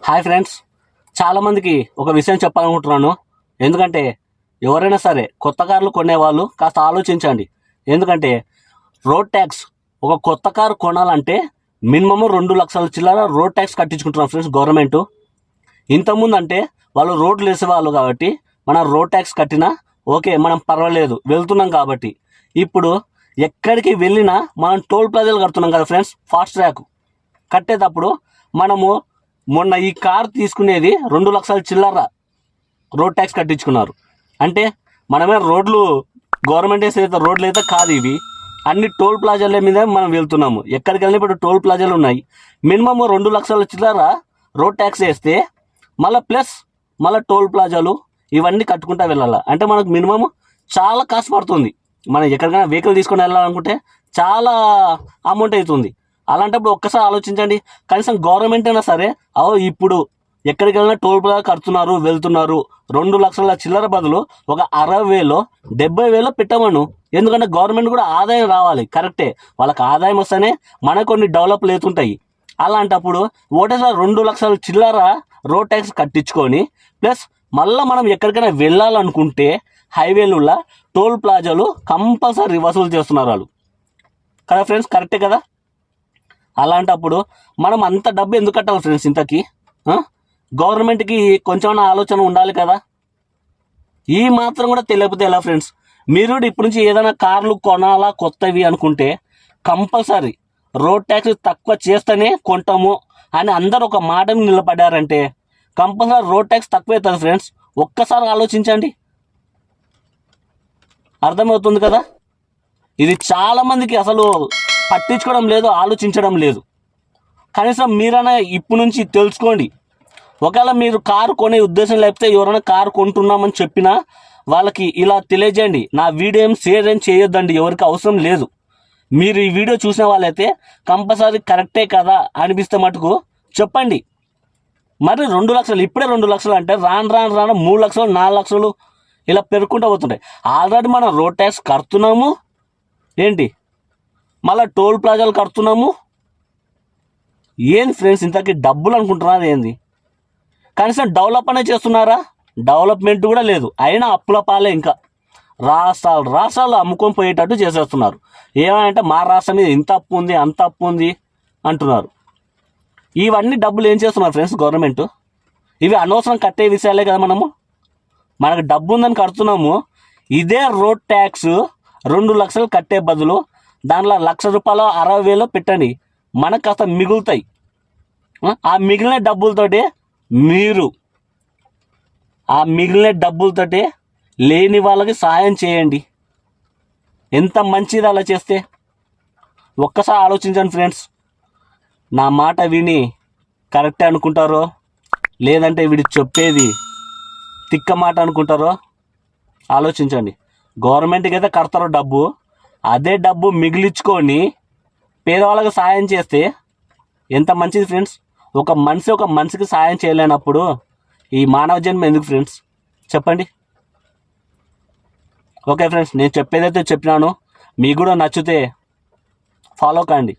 Hi friends, చాలామందికి ఒక విషయం చెప్పాలనుకుంటున్నాను. ఎందుకంటే ఎవరైనా సరే కొత్త కార్లు కొనేవాళ్ళు కాస్త ఆలోచించండి. ఎందుకంటే రోడ్ ట్యాక్స్ ఒక కొత్త కారు కొనాలంటే మినిమమ్ 2 లక్షల చిల్లర రోడ్ ట్యాక్స్ కట్టించుకుంటున్నారు ఫ్రెండ్స్ గవర్నమెంట్. ఇంతకుముందు అంటే వాళ్ళు రోడ్లు వేసేవాళ్ళు కాబట్టి మనం రోడ్ ట్యాక్స్ కట్టినా ఓకే, మనం పర్వాలేదు వెళ్తున్నాం కాబట్టి. ఇప్పుడు ఎక్కడికి వెళ్ళినా మనం టోల్ ప్లాజాలు కడుతున్నాం కదా ఫ్రెండ్స్. ఫాస్ట్ ట్రాక్ కట్టేటప్పుడు మనము మొన్న ఈ కార్ తీసుకునేది 2 లక్షల చిల్లర రోడ్ ట్యాక్స్ కట్టించుకున్నారు. అంటే మనమే రోడ్లు గవర్నమెంట్ వేసే రోడ్లు అయితే కాదు ఇవి, అన్ని టోల్ ప్లాజాల మీద మనం వెళ్తున్నాము. ఎక్కడికి వెళ్ళినా ఇప్పుడు టోల్ ప్లాజాలు ఉన్నాయి. మినిమమ్ 2 లక్షల చిల్లర రోడ్ ట్యాక్స్ వేస్తే మళ్ళీ టోల్ ప్లాజాలు ఇవన్నీ కట్టుకుంటా వెళ్ళాలి. అంటే మనకు మినిమం చాలా కాస్ట్ పడుతుంది. మనం ఎక్కడికైనా వెహికల్ తీసుకొని వెళ్ళాలనుకుంటే చాలా అమౌంట్ అవుతుంది. అలాంటప్పుడు ఒక్కసారి ఆలోచించండి. కనీసం గవర్నమెంట్ అయినా సరే ఇప్పుడు ఎక్కడికి వెళ్ళినా టోల్ ప్లాజా కడుతున్నారు, వెళ్తున్నారు. 2 లక్షల చిల్లర బదులు ఒక 60,000 70,000 పెట్టమను. ఎందుకంటే గవర్నమెంట్ కూడా ఆదాయం రావాలి. కరెక్టే, వాళ్ళకి ఆదాయం వస్తేనే మనకు కొన్ని డెవలప్లు అవుతుంటాయి. అలాంటప్పుడు ఒకటేసారి 2 లక్షల చిల్లర రోడ్ ట్యాక్స్ కట్టించుకొని ప్లస్ మళ్ళీ మనం ఎక్కడికైనా వెళ్ళాలనుకుంటే హైవేలలో టోల్ ప్లాజాలు కంపల్సరీ వసూలు చేస్తున్నారు వాళ్ళు కదా ఫ్రెండ్స్. కరెక్టే కదా. అలాంటప్పుడు మనం అంత డబ్బు ఎందుకు కట్టాలి ఫ్రెండ్స్ ఇంతకీ? గవర్నమెంట్కి కొంచెం ఆలోచన ఉండాలి కదా. ఈ మాత్రం కూడా తెలియకపోతే ఎలా ఫ్రెండ్స్? మీరు ఇప్పటి నుంచి ఏదైనా కార్లు కొనాలా కొత్తవి అనుకుంటే కంపల్సరీ రోడ్ ట్యాక్స్ తక్కువ చేస్తేనే కొంటాము అని అందరు ఒక మాట నిలబడ్డారంటే కంపల్సరీ రోడ్ ట్యాక్స్ తక్కువ అవుతుంది ఫ్రెండ్స్. ఒక్కసారి ఆలోచించండి, అర్థమవుతుంది కదా. ఇది చాలామందికి అసలు పట్టించుకోవడం లేదు, ఆలోచించడం లేదు. కనీసం మీరైనా ఇప్పటి నుంచి తెలుసుకోండి. ఒకవేళ మీరు కారు కొనే ఉద్దేశం లేకపోతే ఎవరైనా కారు కొంటున్నామని చెప్పినా వాళ్ళకి ఇలా తెలియజేయండి. నా వీడియో షేర్ ఏం చేయొద్దండి, ఎవరికి అవసరం లేదు. మీరు ఈ వీడియో చూసిన వాళ్ళైతే కంపల్సరీ కరెక్టే కదా అనిపిస్తే మటుకు చెప్పండి. మరి 2 లక్షలు ఇప్పుడే 2 లక్షలు అంటే రాను 3 లక్షలు 4 లక్షలు ఇలా పెరుగుకుంటూ పోతుంటాయి. ఆల్రెడీ మనం రోడ్ ట్యాక్స్ కడుతున్నాము, ఏంటి మళ్ళీ టోల్ ప్లాజాలు కడుతున్నాము. ఏంది ఫ్రెండ్స్ ఇంతకీ డబ్బులు అనుకుంటున్నారు ఏంది? కనీసం డెవలప్ అనే చేస్తున్నారా? డెవలప్మెంట్ కూడా లేదు. అయినా అప్పుల పాలే. ఇంకా రాష్ట్రాలు అమ్ముకొని పోయేటట్టు చేసేస్తున్నారు. ఏమంటే మా రాష్ట్రం మీద ఇంత అప్పు ఉంది, అంత అప్పు ఉంది అంటున్నారు. ఇవన్నీ డబ్బులు ఏం చేస్తున్నారు ఫ్రెండ్స్ గవర్నమెంట్? ఇవి అనవసరం కట్టే విషయాలే కదా. మనకు డబ్బు ఉందని కడుతున్నాము. ఇదే రోడ్ ట్యాక్స్ 2 లక్షలు కట్టే బదులు దాంట్లో ₹1,00,000 60,000 పెట్టండి, మనకు కాస్త మిగులుతాయి. ఆ మిగిలిన డబ్బులతోటి లేని వాళ్ళకి సహాయం చేయండి. ఎంత మంచిది అలా చేస్తే. ఒక్కసారి ఆలోచించండి ఫ్రెండ్స్. నా మాట విని కరెక్టే అనుకుంటారో లేదంటే వీడి చెప్పేది తిక్క మాట అనుకుంటారో ఆలోచించండి. గవర్నమెంట్కి అయితే కడతారో డబ్బు, అదే డబ్బు మిగిలించుకొని పేదవాళ్ళకి సాయం చేస్తే ఎంత మంచిది ఫ్రెండ్స్. ఒక మనిషికి సాయం చేయలేనప్పుడు ఈ మానవ జన్మ ఎందుకు ఫ్రెండ్స్? చెప్పండి. ఓకే ఫ్రెండ్స్, నేను చెప్పేదైతే చెప్పినాను. మీకు కూడా నచ్చితే ఫాలో కండి.